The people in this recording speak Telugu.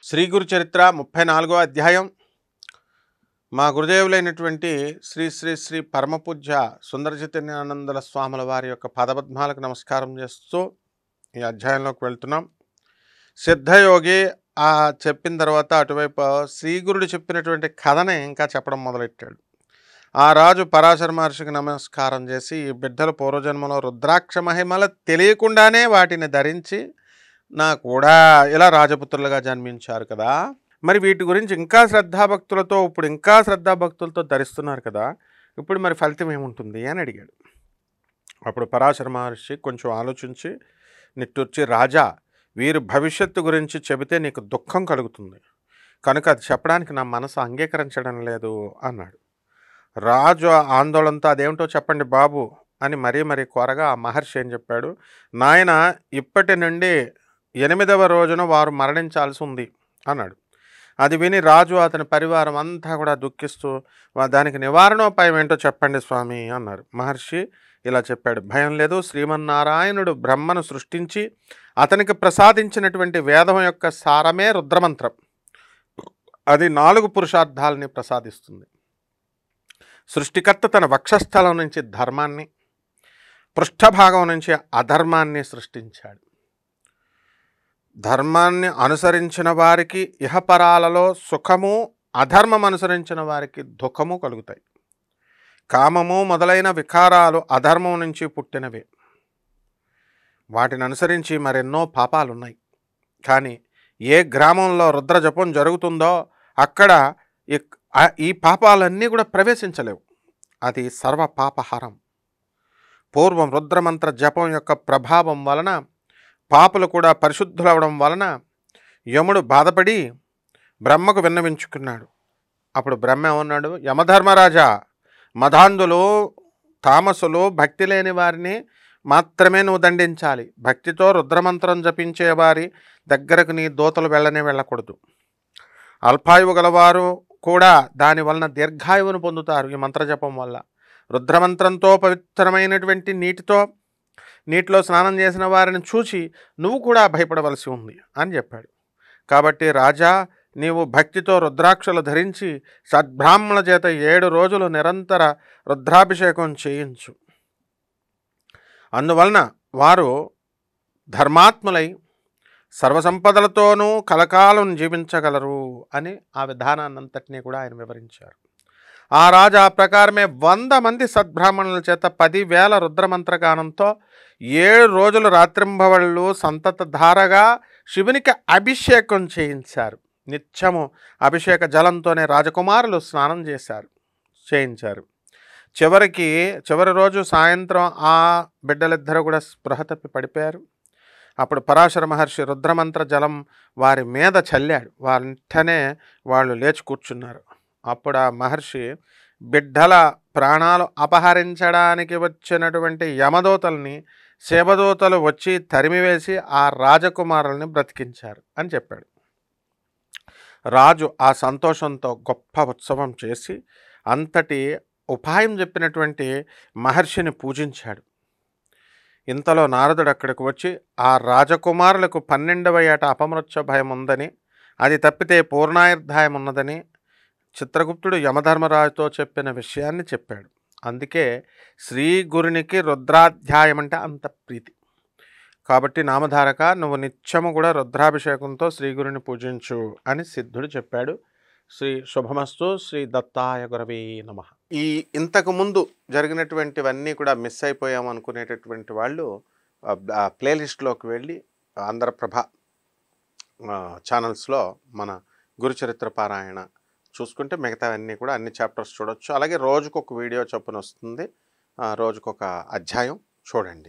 శ్రీ గురు చరిత్ర 34వ అధ్యాయం. మా గురుదేవులైనటువంటి శ్రీ శ్రీ శ్రీ పరమపూజ్య సుందర చైతన్యానందుల స్వాముల వారి యొక్క పదపద్మాలకు నమస్కారం చేస్తూ ఈ అధ్యాయంలోకి వెళ్తున్నాం. సిద్ధయోగి చెప్పిన తర్వాత అటువైపు శ్రీగురుడు చెప్పినటువంటి కథనే ఇంకా చెప్పడం మొదలెట్టాడు. ఆ రాజు పరాశర మహర్షికి నమస్కారం చేసి, ఈ బిడ్డలు పూర్వజన్మలో రుద్రాక్ష మహిమల తెలియకుండానే వాటిని ధరించి నా కూడా ఇలా రాజపుత్రులుగా జన్మించారు కదా, మరి వీటి గురించి ఇంకా శ్రద్ధాభక్తులతో ధరిస్తున్నారు కదా, ఇప్పుడు మరి ఫలితం ఏముంటుంది అని అడిగాడు. అప్పుడు పరాశర మహర్షి కొంచెం ఆలోచించి నిట్టూర్చి, రాజా, వీరు భవిష్యత్తు గురించి చెబితే నీకు దుఃఖం కలుగుతుంది కనుక అది చెప్పడానికి నా మనసు అంగీకరించడం లేదు అన్నాడు. రాజు ఆందోళనతో అదేమిటో చెప్పండి బాబు అని మరీ కోరగా ఆ మహర్షి ఏం చెప్పాడు, నాయన, ఇప్పటి నుండి 8వ రోజున వారు మరణించాల్సి ఉంది అన్నాడు. అది విని రాజు అతని పరివారం అంతా కూడా దుఃఖిస్తూ, దానికి నివారణోపాయం ఏంటో చెప్పండి స్వామి అన్నారు. మహర్షి ఇలా చెప్పాడు, భయం లేదు, శ్రీమన్నారాయణుడు బ్రహ్మను సృష్టించి అతనికి ప్రసాదించినటువంటి వేదం యొక్క సారమే రుద్రమంత్రం. అది 4 పురుషార్థాలని ప్రసాదిస్తుంది. సృష్టికర్త తన వక్షస్థలం నుంచి ధర్మాన్ని, పృష్ఠభాగం నుంచి అధర్మాన్ని సృష్టించాడు. ధర్మాన్ని అనుసరించిన వారికి ఇహపరాలలో సుఖము, అధర్మం అనుసరించిన వారికి దుఃఖము కలుగుతాయి. కామము మొదలైన వికారాలు అధర్మం నుంచి పుట్టినవే. వాటిని అనుసరించి మరెన్నో పాపాలున్నాయి. కానీ ఏ గ్రామంలో రుద్రజపం జరుగుతుందో అక్కడ ఈ పాపాలన్నీ కూడా ప్రవేశించలేవు. అది సర్వ పాపహారం. పూర్వం రుద్రమంత్ర జపం యొక్క ప్రభావం వలన పాపులు కూడా పరిశుద్ధులవడం వలన యముడు బాధపడి బ్రహ్మకు విన్నవించుకున్నాడు. అప్పుడు బ్రహ్మ ఏమన్నాడు, యమధర్మరాజా, మదాంధులు, తామసులు, భక్తి లేని వారిని మాత్రమే నువ్వు దండించాలి. భక్తితో రుద్రమంత్రం జపించే వారి దగ్గరకు నీ దూతలు వెళ్ళకూడదు. అల్పాయువు గలవారు కూడా దాని వలన దీర్ఘాయువును పొందుతారు. ఈ మంత్రజపం వల్ల రుద్రమంత్రంతో పవిత్రమైనటువంటి నీటిలో స్నానం చేసిన వారిని చూసి నువ్వు కూడా భయపడవలసి ఉంది అని చెప్పాడు. కాబట్టి రాజా, నీవు భక్తితో రుద్రాక్షలు ధరించి సద్బ్రాహ్మణుల చేత 7 రోజులు నిరంతర రుద్రాభిషేకం చేయించు. అందువలన వారు ధర్మాత్ములై సర్వసంపదలతోనూ కలకాలం జీవించగలరు అని ఆ విధానాన్నంతటినీ కూడా ఆయన వివరించారు. ఆ రాజా ప్రకారమే 100 మంది సద్బ్రాహ్మణుల చేత 10,000 రుద్రమంత్రగానంతో 7 రోజులు రాత్రింబవళ్ళు సంతత ధారగా శివునికి అభిషేకం చేయించారు. నిత్యము అభిషేక జలంతోనే రాజకుమారులు స్నానం చేయించారు. చివరి రోజు సాయంత్రం ఆ బిడ్డలిద్దరూ కూడా స్పృహ తప్పి పడిపోయారు. అప్పుడు పరాశర మహర్షి రుద్రమంత్ర జలం వారి మీద చల్లాడు. వెంటనే వాళ్ళు లేచి కూర్చున్నారు. అప్పుడు ఆ మహర్షి బిడ్డల ప్రాణాలు అపహరించడానికి వచ్చినటువంటి యమదూతల్ని శివదూతలు వచ్చి తరిమివేసి ఆ రాజకుమారుల్ని బ్రతికించారు అని చెప్పాడు. రాజు ఆ సంతోషంతో గొప్ప ఉత్సవం చేసి అంతటి ఉపాయం చెప్పినటువంటి మహర్షిని పూజించాడు. ఇంతలో నారదుడు అక్కడికి వచ్చి ఆ రాజకుమారులకు 12వ ఏట అపమృత్యు భయం ఉందని, అది తప్పితే పూర్ణాయుర్ధాయం ఉన్నదని చిత్రగుప్తుడు యమధర్మరాజుతో చెప్పిన విషయాన్ని చెప్పాడు. అందుకే శ్రీ గురునికి రుద్రాధ్యాయం అంటే అంత ప్రీతి. కాబట్టి నామధారక, నువ్వు నిత్యము కూడా రుద్రాభిషేకంతో శ్రీగురుని పూజించు అని సిద్ధుడు చెప్పాడు. శ్రీ శుభమస్తు. శ్రీ దత్తాయ గురవే నమః. ఇంతకుముందు జరిగినటువంటివన్నీ కూడా మిస్ అయిపోయాము అనుకునేటటువంటి వాళ్ళు ప్లేలిస్ట్లోకి వెళ్ళి ఆంధ్రప్రభ ఛానల్స్లో మన గురుచరిత్ర పారాయణ చూసుకుంటే మిగతావన్నీ కూడా అన్ని చాప్టర్స్ చూడొచ్చు. అలాగే రోజుకొక వీడియో చొప్పున వస్తుంది, రోజుకొక అధ్యాయం చూడండి.